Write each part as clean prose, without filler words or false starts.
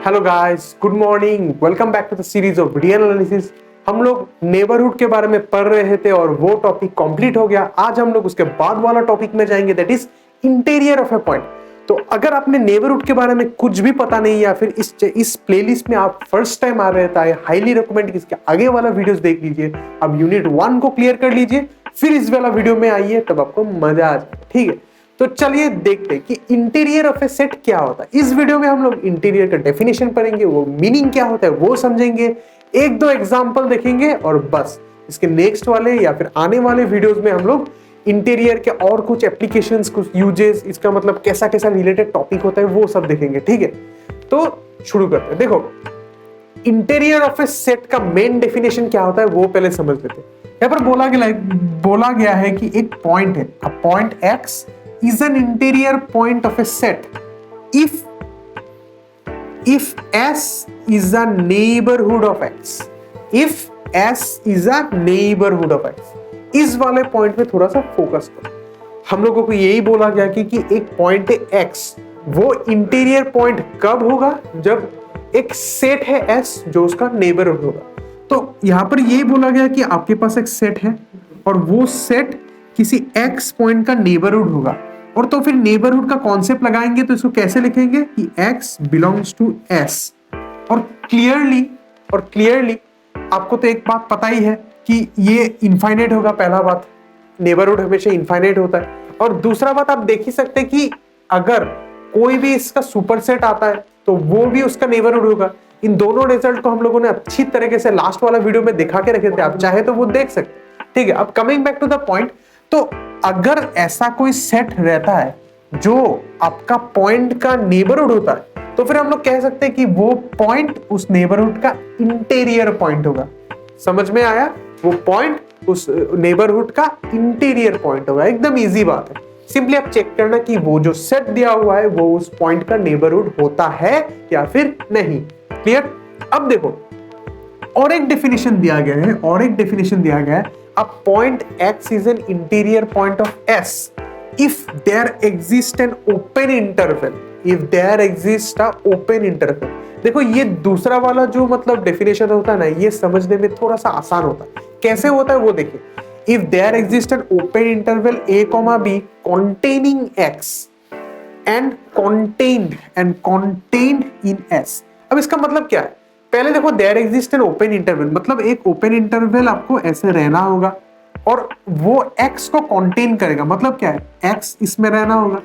Hello guys, good morning, welcome back to the series of video analysis. हम लोग neighbourhood के बारे में पढ़ रहे थे और वो टॉपिक कंप्लीट हो गया। आज हम लोग उसके बाद वाला टॉपिक में जाएंगे, that is interior of A point. तो अगर आपने नेबरहुड के बारे में कुछ भी पता नहीं या फिर इस प्लेलिस्ट में आप फर्स्ट टाइम आ रहे थे, आई हाईली रिकमेंड कि इसके आगे वाला वीडियोस देख लीजिए। अब यूनिट 1 को क्लियर कर लीजिए, फिर इस वाला वीडियो में आइए, तब आपको मजा आ जाए। ठीक है, तो चलिए देखते हैं कि इंटीरियर ऑफ ए सेट क्या होता है। इस वीडियो में हम लोग इंटीरियर का डेफिनेशन पढ़ेंगे, वो मीनिंग क्या होता है वो समझेंगे, एक दो एग्जांपल देखेंगे और बस। इसके नेक्स्ट वाले या फिर आने वाले वीडियोस में हम लोग इंटीरियर के और कुछ एप्लीकेशंस, कुछ यूजेस, इसका मतलब कैसा कैसा रिलेटेड टॉपिक होता है वो सब देखेंगे। ठीक है, तो शुरू करते हैं। देखो, इंटीरियर ऑफ ए सेट का मेन डेफिनेशन क्या होता है वो पहले समझ लेते हैं। यहाँ पर बोला गया है कि एक पॉइंट है, a point x is an interior point of a set if S is a neighborhood of X, if S is a neighborhood of X। इस वाले पॉइंट पे थोड़ा सा फोकस करो। हम लोगों को यही बोला गया कि एक पॉइंट है X, वो इंटीरियर पॉइंट कब होगा? जब एक सेट है S जो उसका नेबरहुड होगा। तो यहां पर यही बोला गया कि आपके पास एक सेट है और वो सेट किसी X पॉइंट का नेबरहुड होगा। और तो फिर नेबरहुड का कॉन्सेप्ट लगाएंगे तो इसको कैसे लिखेंगे कि X बिलोंग्स टू S। और क्लियरली आपको तो एक बात पता ही है कि ये इनफाइनाइट होगा। पहला बात, नेबरहुड हमेशा इनफाइनाइट होता है। और दूसरा बात, आप देख ही सकते हैं कि अगर कोई भी इसका सुपरसेट आता है तो वो भी उसका नेबरहुड होगा। इन दोनों रिजल्ट को हम लोगों ने अच्छी तरीके से लास्ट वाला वीडियो में दिखा के रखे थे, आप चाहे तो वो देख सकते। ठीक है, अब coming back to the point, तो अगर ऐसा कोई सेट रहता है जो आपका पॉइंट का नेबरहुड होता है तो फिर हम लोग कह सकते हैं कि वो पॉइंट उस नेबरहुड का इंटीरियर पॉइंट होगा। समझ में आया? वो पॉइंट उस नेबरहुड का इंटीरियर पॉइंट होगा। एकदम इजी बात है, सिंपली आप चेक करना कि वो जो सेट दिया हुआ है वो उस पॉइंट का नेबरहुड होता है या फिर नहीं। क्लियर? अब देखो, और एक डेफिनेशन दिया गया है, a point X is an interior point of S if there exists an open interval, देखो ये दूसरा वाला जो मतलब डेफिनेशन होता है ना, ये समझने में थोड़ा सा आसान होता है। कैसे होता है वो देखिए। if there exists an open interval a, b containing X and contained in S। अब इसका मतलब क्या है? पहले देखो, there exist an open interval, मतलब एक ओपन इंटरवल आपको ऐसे रहना होगा और वो x को कंटेन करेगा। मतलब क्या है? x इसमें रहना होगा,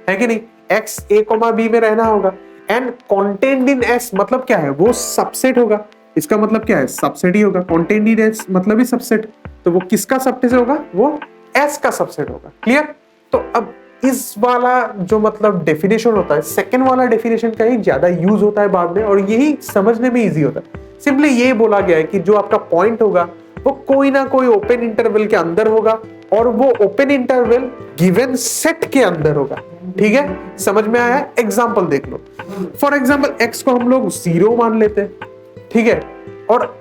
है कि नहीं? x a, b में रहना होगा। एंड कंटेन्ड इन s मतलब क्या है? वो सबसेट होगा। इसका मतलब क्या है? सबसेट ही होगा। कंटेन्ड इन s मतलब ही सबसेट। तो वो किसका सबसेट होगा? वो s का सबसेट होगा। क्लियर? तो अब इस वाला जो मतलब डेफिनेशन होता है, सेकंड वाला डेफिनेशन का ही ज्यादा यूज होता है बाद में, और यही समझने में इजी होता है। सिंपली ये बोला गया है कि जो आपका पॉइंट होगा वो कोई ना कोई ओपन इंटरवल के अंदर होगा और वो ओपन इंटरवल गिवन सेट के अंदर होगा। ठीक है, समझ में आया? एग्जांपल देख लो। फॉर एग्जांपल x को हम लोग 0 मान लेते हैं, ठीक है, और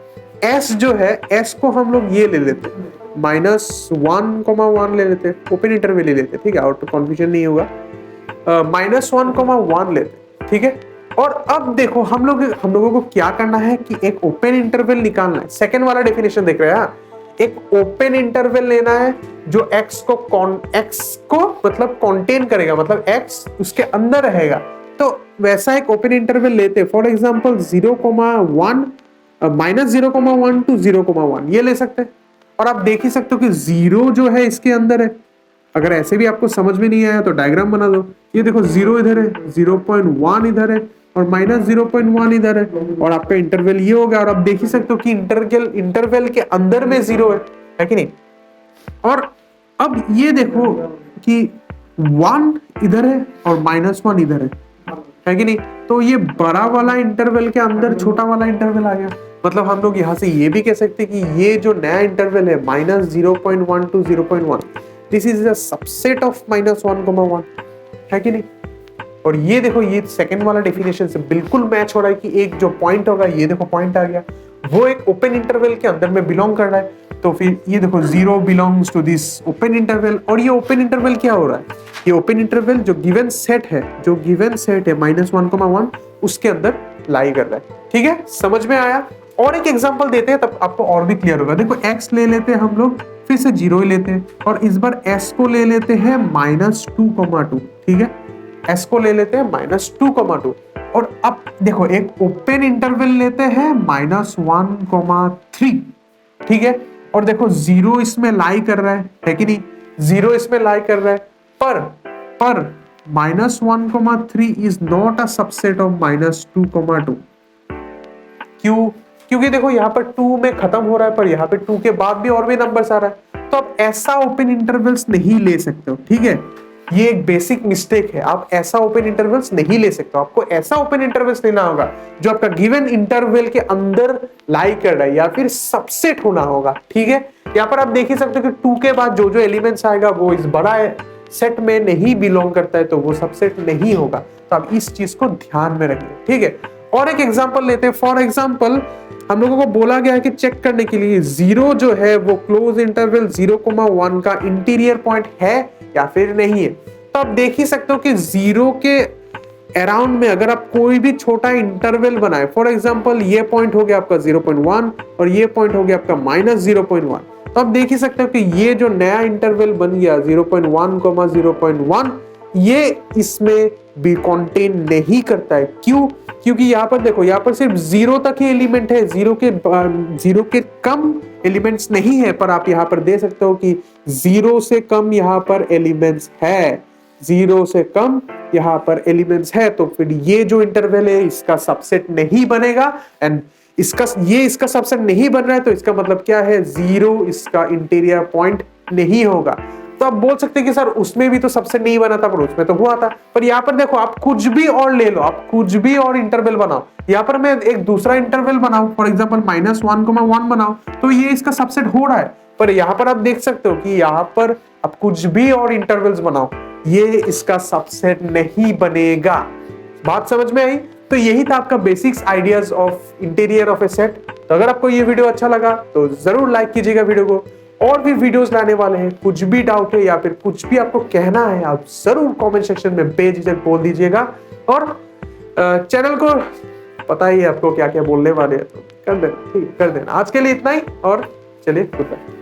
s जो है, s को हम लोग ये ले लेते हैं -1,1 ले लेते हैं, ओपन इंटरवल ले लेते हैं। ठीक है, और तो कंफ्यूजन नहीं होगा। -1,1 लेते हैं। ठीक है, और अब देखो हम लोगों को क्या करना है कि एक ओपन इंटरवल निकालना है। सेकंड वाला डेफिनेशन देख रहे हैं। एक ओपन इंटरवल लेना है जो x को मतलब कंटेन करेगा, मतलब x उसके अंदर रहेगा। तो वैसा एक ओपन इंटरवल लेते हैं। फॉर एग्जांपल 0,1 -0,1 to 0,1 ये ले सकते हैं। और आप देख ही सकते हो कि 0 जो है इसके अंदर है। अगर ऐसे भी आपको समझ में नहीं आया तो डायग्राम बना दो। ये देखो 0 इधर है, 0.1 इधर है और -0.1 इधर है, और आपका इंटरवल ये हो गया। और आप देख ही सकते हो कि इंटरवल के अंदर में 0 है कि नहीं? और अब ये देखो कि 1 इधर है और -1 इधर है कि नहीं? तो ये बड़ा वाला इंटरवल के अंदर छोटा वाला इंटरवल आ गया। मतलब हम लोग यहाँ से ये भी कह सकते हैं कि ये जो नया इंटरवल है -0.1 to 0.1, this is a subset of -1,1, है कि नहीं? और ये देखो, ये सेकंड वाला डेफिनेशन से बिल्कुल मैच हो रहा है कि एक जो पॉइंट होगा, ये देखो पॉइंट आ गया, वो एक ओपन इंटरवल के अंदर में बिलोंग कर रहा है। तो फिर ये देखो 0 belongs to this open interval. और ये ओपन इंटरवल क्या हो रहा है? ये ओपन इंटरवल जो गिवन सेट है -1,1, उसके अंदर लाई कर रहा है। ठीक है, समझ में आया? और एक एग्जांपल देते हैं तब आपको और भी क्लियर होगा। देखो x ले लेते हैं हम लोग, फिर से 0 ही लेते हैं और इस बार s को ले लेते हैं -2,2। ठीक है, s को ले लेते हैं -2,2 और अब देखो एक ओपन इंटरवल लेते हैं -1,3। ठीक है, और देखो 0 इसमें लाई कर रहा है कि नहीं? 0 इसमें लाई कर रहा है, पर -1,3 is not a subset of -2,2। क्यों? क्योंकि देखो यहाँ पर 2 में खत्म हो रहा है, पर यहाँ पे 2 के बाद भी और भी नंबर्स आ रहा है, तो आप ऐसा ओपन इंटरवल्स नहीं ले सकते हो। ठीक है, ये एक बेसिक मिस्टेक है, आप ऐसा ओपन इंटरवल्स नहीं ले सकते हो। आपको ऐसा ओपन इंटरवल्स लेना होगा जो आपका गिवन इंटरवल के अंदर लाई कर रहा है या फिर सबसेट होना होगा। ठीक है, यहाँ पर आप देख ही सकते हो कि 2 के बाद जो जो एलिमेंट्स आएगा वो इस बड़ा सेट में नहीं बिलोंग करता है, तो वो सबसेट नहीं होगा। तो आप इस चीज को ध्यान में रखिए। ठीक है, और एक एग्जांपल लेते हैं। फॉर एग्जांपल हम लोगों को बोला गया है कि चेक करने के लिए 0 जो है वो क्लोज इंटरवल 0,1 का इंटीरियर पॉइंट है या फिर नहीं है। तो आप देख ही सकते हो कि 0 के अराउंड में अगर आप कोई भी छोटा इंटरवल बनाए, फॉर एग्जांपल ये पॉइंट हो गया आपका 0.1 और ये पॉइंट हो गया आपका -0.1, तो आप देख ही सकते हो कि ये जो नया इंटरवल बन गया 0.1, ये इसमें भी कंटेन नहीं करता है। क्यों? क्योंकि यहाँ पर देखो, यहाँ पर सिर्फ 0 तक ही एलिमेंट है, 0 के कम एलिमेंट्स नहीं है, पर आप यहाँ पर दे सकते हो कि 0 से कम यहाँ पर एलिमेंट्स है, 0 से कम यहाँ पर एलिमेंट्स है। तो फिर ये जो इंटरवल है इसका सबसेट नहीं बनेगा, एंड इसका सबसेट नहीं बन रहा है, तो इसका मतलब क्या है? 0 इसका इंटीरियर पॉइंट नहीं होगा। तो आप बोल सकते हैं कि सर उसमें भी तो सबसेट नहीं बना था, पर उसमें तो हुआ था। पर यहाँ पर देखो, आप कुछ भी और ले लो, आप कुछ भी और इंटरवल बनाओ। यहाँ पर मैं एक दूसरा इंटरवल बनाऊं, फॉर एग्जांपल -1,1 बनाओ, तो ये इसका सबसेट हो रहा है। पर यहाँ पर आप देख सकते हो कि यहाँ पर आप कुछ भी और इंटरवल्स बनाओ, ये इसका सबसेट नहीं बनेगा। बात समझ में आई? तो यही था आपका basics ideas of interior of A set. तो अगर आपको ये वीडियो अच्छा लगा तो जरूर लाइक कीजिएगा वीडियो को। और भी वीडियोस लाने वाले हैं, कुछ भी डाउट है या फिर कुछ भी आपको कहना है, आप जरूर कमेंट सेक्शन में बेझिझक बोल दीजिएगा। और चैनल को पता ही है आपको क्या क्या बोलने वाले हैं, तो कर देना। ठीक, कर देना। आज के लिए इतना ही, और चलिए गुड बाय।